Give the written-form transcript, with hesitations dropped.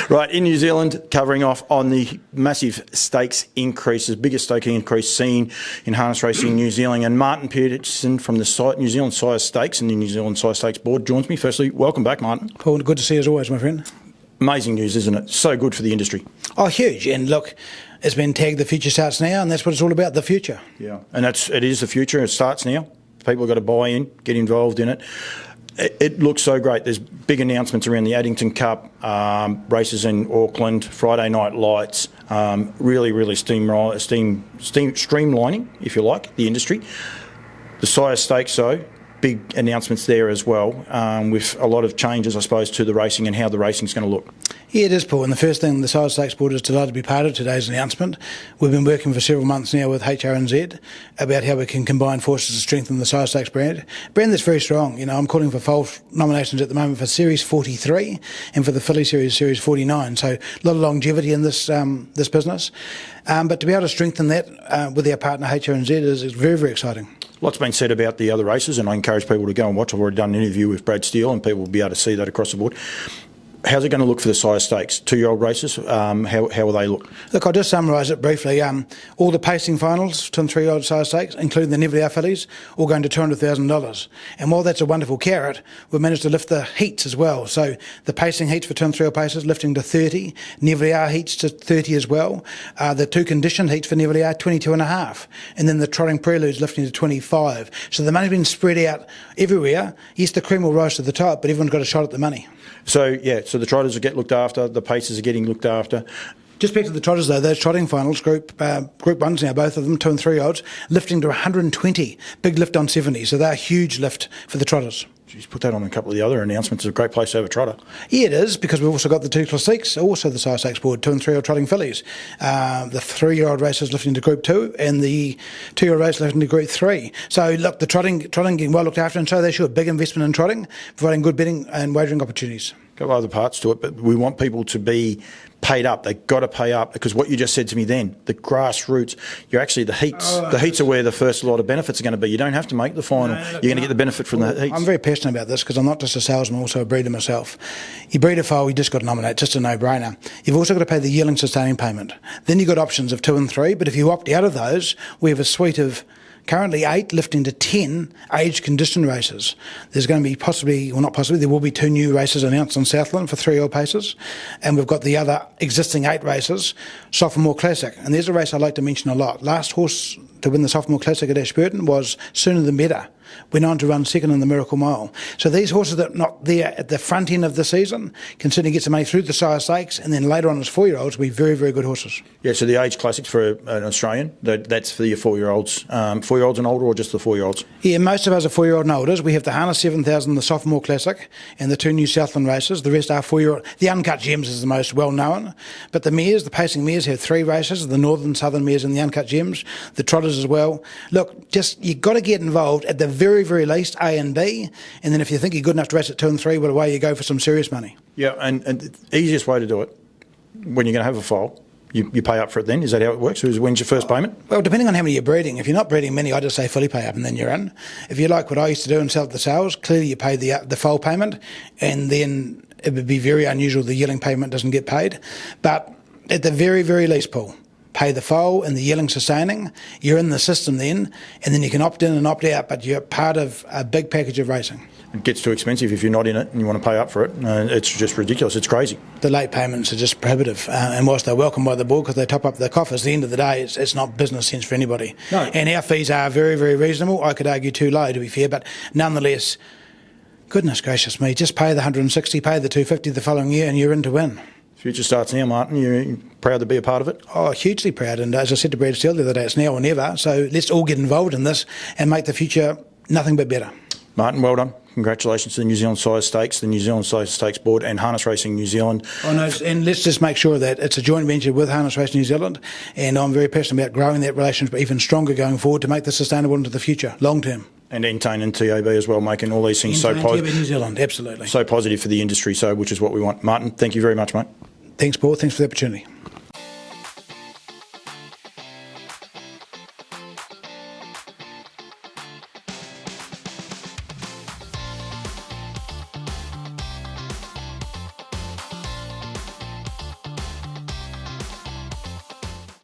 Right, in New Zealand, covering off on the massive stakes increases, biggest staking increase seen in harness racing in New Zealand. And Martin Pierson from the New Zealand Sire Stakes and the New Zealand Sire Stakes Board joins me. Firstly, welcome back, Martin. Paul, good to see you as always, my friend. Amazing news, isn't it? So good for the industry. Oh, huge. And look, it's been tagged The Future Starts Now, and that's what it's all about, the future. Yeah, and it is the future. It starts now. People have got to buy in, get involved in it. It looks so great. There's big announcements around the Addington Cup, races in Auckland, Friday night lights, really streamlining, if you like, the industry. The Sire Stakes, though, big announcements there as well, with a lot of changes, I suppose, to the racing and how the racing's going to look. Yeah, it is, Paul. And the first thing the Sire Stakes Board is delighted to be part of today's announcement. We've been working for several months now with HRNZ about how we can combine forces to strengthen the Sire Stakes brand. Brand that's very strong. You know, I'm calling for foal nominations at the moment for Series 43 and for the Filly Series 49. So a lot of longevity in this business. But to be able to strengthen that with our partner HRNZ is very, very exciting. Lots been said about the other races, and I encourage people to go and watch. I've already done an interview with Brad Steele, and people will be able to see that across the board. How's it going to look for the Sire Stakes? 2-year-old races, how will they look? Look, I'll just summarise it briefly. All the pacing finals, 2 and 3-year-old Sire Stakes, including the Never fillies, all going to $200,000. And while that's a wonderful carrot, we've managed to lift the heats as well. So the pacing heats for 2 and 3-year-old paces lifting to 30, Never heats to 30 as well. The 2 conditioned heats for Never 22.5, and then the trotting preludes lifting to 25. So the money's been spread out everywhere. Yes, the cream will rise to the top, but everyone's got a shot at the money. So the trotters will get looked after, the paces are getting looked after. Just back to the trotters though, those trotting finals, group ones now, both of them, 2 and 3-year-olds, lifting to 120, big lift on 70, so they're a huge lift for the trotters. Geez, put that on a couple of the other announcements. It's a great place to have a trotter. Yeah, it is, because we've also got the 2 classiques, also the Sire Stakes Board, 2 and 3-year-old trotting fillies. The 3-year-old races lifting to Group 2 and the 2-year-old race lifting to Group 3. So look, the trotting getting well looked after, and so they should. Big investment in trotting, providing good betting and wagering opportunities. Got other parts to it, but we want people to be paid up. They've got to pay up, because what you just said to me then, the grassroots, you're actually the heats. The heats are where the first lot of benefits are going to be. You don't have to make the final. You're going to get the benefit from the heats. I'm very passionate about this because I'm not just a salesman, I'm also a breeder myself. You breed a foal, you just got to nominate, just a no-brainer. You've also got to pay the yearling sustaining payment. Then you've got options of 2 and 3, but if you opt out of those, we have a suite of currently 8 lifting to 10 age condition races. There's going to be there will be 2 new races announced on Southland for 3-year-old paces. And we've got the other existing 8 races, Sophomore Classic. And there's a race I like to mention a lot. Last horse to win the Sophomore Classic at Ashburton was Sooner Than Better. Went on to run second in the Miracle Mile. So these horses that are not there at the front end of the season can certainly get some money through the Sire Stakes, and then later on as 4-year-olds will be very, very good horses. Yeah, so the age classics for an Australian, that's for your 4-year-olds. 4-year-olds and older, or just the 4-year-olds? Yeah, most of us are 4-year-old and older. We have the Harness 7000, the Sophomore Classic, and the 2 new Southland races. The rest are 4-year-old. The Uncut Gems is the most well-known. But the mares, the pacing mares, have 3 races, the Northern Southern mares and the Uncut Gems, the trotters as well. Look, just you've got to get involved at the very, very least, A and B, and then if you think you're good enough to race at 2 and 3, well, away you go for some serious money. Yeah, and the easiest way to do it, when you're going to have a foal, you pay up for it then? Is that how it works? When's your first payment? Well, depending on how many you're breeding. If you're not breeding many, I just say fully pay up and then you're in. If you like what I used to do and sell at the sales, clearly you pay the foal payment, and then it would be very unusual the yearling payment doesn't get paid. But at the very, very least, Paul, pay the foal and the yearling sustaining, you're in the system then, and then you can opt in and opt out, but you're part of a big package of racing. It gets too expensive if you're not in it and you want to pay up for it. It's just ridiculous. It's crazy. The late payments are just prohibitive, and whilst they're welcome by the board because they top up the coffers, at the end of the day, it's not business sense for anybody. No. And our fees are very, very reasonable. I could argue too low, to be fair, but nonetheless, goodness gracious me, just pay the 160, pay the 250 the following year, and you're in to win. Future starts now, Martin. You're proud to be a part of it? Oh, hugely proud. And as I said to Brad Steele the other day, it's now or never. So let's all get involved in this and make the future nothing but better. Martin, well done. Congratulations to the New Zealand Sire Stakes, the New Zealand Sire Stakes Board and Harness Racing New Zealand. Oh, no, and let's just make sure that it's a joint venture with Harness Racing New Zealand, and I'm very passionate about growing that relationship even stronger going forward to make this sustainable into the future, long term. And Entain and TAB as well, making all these things so positive. New Zealand, absolutely. So positive for the industry, which is what we want. Martin, thank you very much, mate. Thanks, Paul. Thanks for the opportunity.